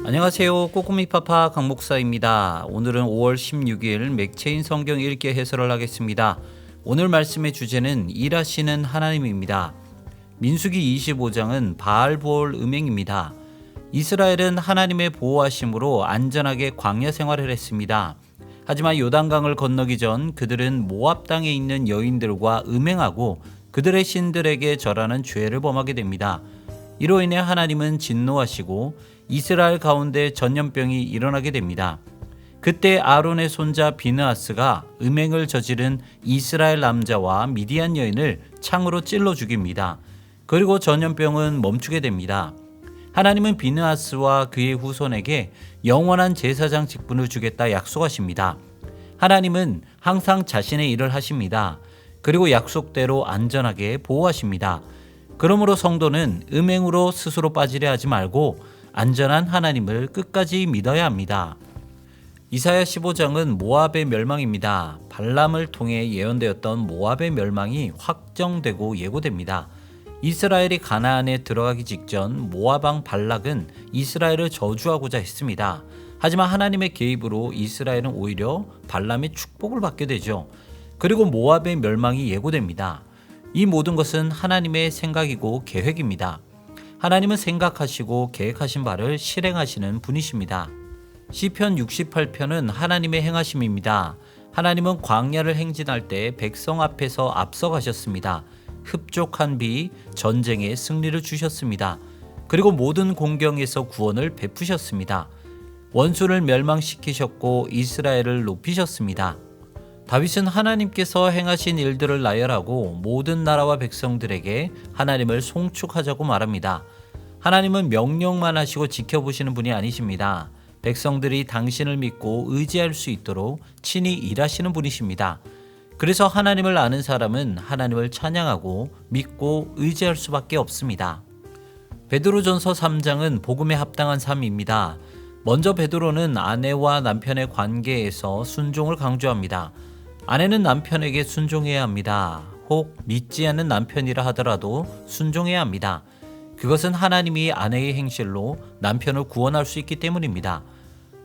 안녕하세요. 꼬꼬미파파 강목사입니다. 오늘은 5월 16일 맥체인 성경 읽기 해설을 하겠습니다. 오늘 말씀의 주제는 일하시는 하나님입니다. 민수기 25장은 바알보올 음행입니다. 이스라엘은 하나님의 보호하심으로 안전하게 광야 생활을 했습니다. 하지만 요단강을 건너기 전 그들은 모압 땅에 있는 여인들과 음행하고 그들의 신들에게 절하는 죄를 범하게 됩니다. 이로 인해 하나님은 진노하시고 이스라엘 가운데 전염병이 일어나게 됩니다. 그때 아론의 손자 비느하스가 음행을 저지른 이스라엘 남자와 미디안 여인을 창으로 찔러 죽입니다. 그리고 전염병은 멈추게 됩니다. 하나님은 비느하스와 그의 후손에게 영원한 제사장 직분을 주겠다 약속하십니다. 하나님은 항상 자신의 일을 하십니다. 그리고 약속대로 안전하게 보호하십니다. 그러므로 성도는 음행으로 스스로 빠지려 하지 말고 안전한 하나님을 끝까지 믿어야 합니다. 이사야 15장은 모압의 멸망입니다. 발람을 통해 예언되었던 모압의 멸망이 확정되고 예고됩니다. 이스라엘이 가나안에 들어가기 직전 모압 왕 발락은 이스라엘을 저주하고자 했습니다. 하지만 하나님의 개입으로 이스라엘은 오히려 발람의 축복을 받게 되죠. 그리고 모압의 멸망이 예고됩니다. 이 모든 것은 하나님의 생각이고 계획입니다. 하나님은 생각하시고 계획하신 바를 실행하시는 분이십니다. 시편 68편은 하나님의 행하심입니다. 하나님은 광야를 행진할 때 백성 앞에서 앞서가셨습니다. 흡족한 비, 전쟁에 승리를 주셨습니다. 그리고 모든 공경에서 구원을 베푸셨습니다. 원수를 멸망시키셨고 이스라엘을 높이셨습니다. 다윗은 하나님께서 행하신 일들을 나열하고 모든 나라와 백성들에게 하나님을 송축하자고 말합니다. 하나님은 명령만 하시고 지켜보시는 분이 아니십니다. 백성들이 당신을 믿고 의지할 수 있도록 친히 일하시는 분이십니다. 그래서 하나님을 아는 사람은 하나님을 찬양하고 믿고 의지할 수밖에 없습니다. 베드로전서 3장은 복음에 합당한 삶입니다. 먼저 베드로는 아내와 남편의 관계에서 순종을 강조합니다. 아내는 남편에게 순종해야 합니다. 혹 믿지 않는 남편이라 하더라도 순종해야 합니다. 그것은 하나님이 아내의 행실로 남편을 구원할 수 있기 때문입니다.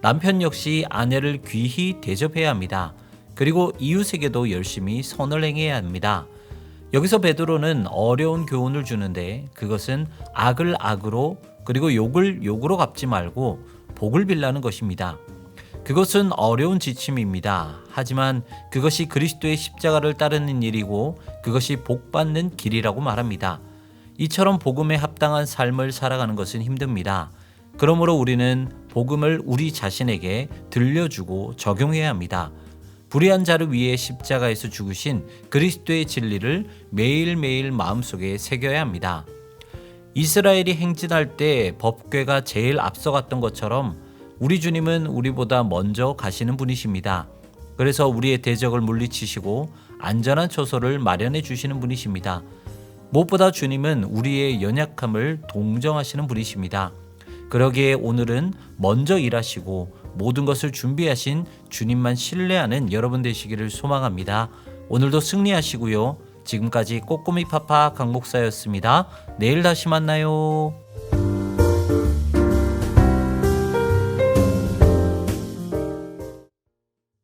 남편 역시 아내를 귀히 대접해야 합니다. 그리고 이웃에게도 열심히 선을 행해야 합니다. 여기서 베드로는 어려운 교훈을 주는데 그것은 악을 악으로 그리고 욕을 욕으로 갚지 말고 복을 빌라는 것입니다. 그것은 어려운 지침입니다. 하지만 그것이 그리스도의 십자가를 따르는 일이고 그것이 복받는 길이라고 말합니다. 이처럼 복음에 합당한 삶을 살아가는 것은 힘듭니다. 그러므로 우리는 복음을 우리 자신에게 들려주고 적용해야 합니다. 불의한 자를 위해 십자가에서 죽으신 그리스도의 진리를 매일매일 마음속에 새겨야 합니다. 이스라엘이 행진할 때 법궤가 제일 앞서갔던 것처럼 우리 주님은 우리보다 먼저 가시는 분이십니다. 그래서 우리의 대적을 물리치시고 안전한 처소를 마련해 주시는 분이십니다. 무엇보다 주님은 우리의 연약함을 동정하시는 분이십니다. 그러기에 오늘은 먼저 일하시고 모든 것을 준비하신 주님만 신뢰하는 여러분 되시기를 소망합니다. 오늘도 승리하시고요. 지금까지 꼬꼬미파파 강목사였습니다. 내일 다시 만나요.